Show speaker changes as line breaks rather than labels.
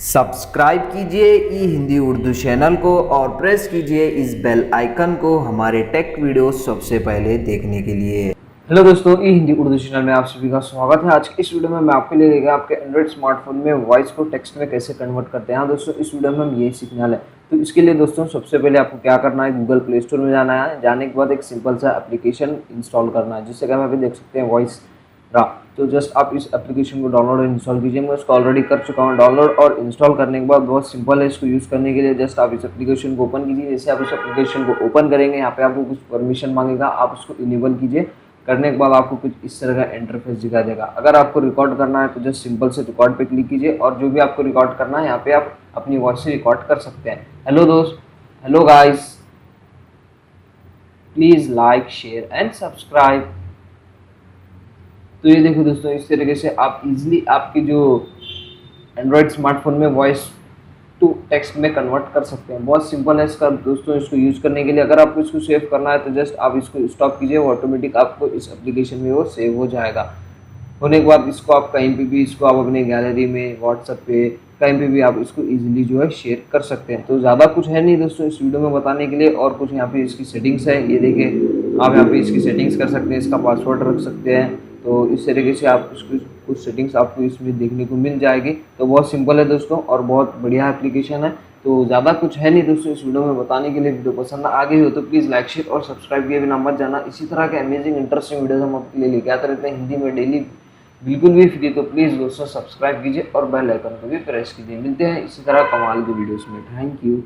Subscribe कीजिए ई Hindi Urdu channel को और प्रेस कीजिए इस बेल आइकन को हमारे टेक वीडियो सबसे पहले देखने के लिए।
हेलो दोस्तों, ई हिंदी उर्दू चैनल में आप सभी का स्वागत है। आज की इस वीडियो में मैं आपके लिए लेकर आपके एंड्रॉइड स्मार्टफोन में वॉइस को टेक्स्ट में कैसे कन्वर्ट करते हैं। हाँ दोस्तों, इस वीडियो में हम यही सीखने वाले हैं। तो इसके लिए दोस्तों सबसे पहले आपको क्या करना है, गूगल प्ले स्टोर में जाना है। जाने के बाद एक सिंपल सा एप्लीकेशन इंस्टॉल करना है, जिससे कि हम अभी देख सकते हैं वॉइस रा। तो जस्ट आप इस एप्लीकेशन को डाउनलोड और इंस्टॉल कीजिए। मैं इसको ऑलरेडी कर चुका हूँ डाउनलोड, और इंस्टॉल करने के बाद बहुत सिंपल है इसको यूज़ करने के लिए। जस्ट आप इस एप्लीकेशन को ओपन कीजिए। जैसे आप इस एप्लीकेशन को ओपन करेंगे, यहाँ पे आपको कुछ परमिशन मांगेगा, आप उसको इनेबल कीजिए। करने के बाद आपको कुछ इस तरह का इंटरफेस दिखा देगा। अगर आपको रिकॉर्ड करना है तो जस्ट सिंपल से रिकॉर्ड पे क्लिक कीजिए, और जो भी आपको रिकॉर्ड करना है यहाँ पे आप अपनी वॉइस से रिकॉर्ड कर सकते हैं। हेलो दोस्त, hello guys, please like share and subscribe. तो ये देखो दोस्तों, इस तरीके से आप इजीली आपकी जो एंड्रॉयड स्मार्टफोन में वॉइस टू टेक्स्ट में कन्वर्ट कर सकते हैं। बहुत सिंपल है इसका दोस्तों, इसको यूज़ करने के लिए। अगर आपको इसको सेव करना है तो जस्ट आप इसको स्टॉप कीजिए, वो ऑटोमेटिक आपको इस एप्लीकेशन में वो सेव हो जाएगा। होने के बाद इसको आप कहीं पे भी इसको आप अपने गैलरी में, व्हाट्सएप पे, कहीं पे भी आप इसको इजीली जो है शेयर कर सकते हैं। तो ज़्यादा कुछ है नहीं दोस्तों इस वीडियो में बताने के लिए। और कुछ यहाँ पे इसकी सेटिंग्स है, ये देखिए आप यहाँ पे इसकी सेटिंग्स कर सकते हैं, इसका पासवर्ड रख सकते हैं। तो इस तरीके से आप उसकी कुछ सेटिंग्स आपको इसमें देखने को मिल जाएगी। तो बहुत सिंपल है दोस्तों, और बहुत बढ़िया एप्लीकेशन है। तो ज़्यादा कुछ है नहीं दोस्तों इस वीडियो में बताने के लिए। वीडियो पसंद आ गई हो तो प्लीज़ लाइक शेयर और सब्सक्राइब किए बिना मत जाना। इसी तरह के अमेजिंग इंटरेस्टिंग वीडियोस हम आपके लिए लेके आते रहते हैं हिंदी में डेली, बिल्कुल भी फ्री। तो प्लीज़ दोस्तों सब्सक्राइब कीजिए और बेल आइकन को भी प्रेस कीजिए। मिलते हैं इसी तरह कमाल की वीडियोस में। Thank you.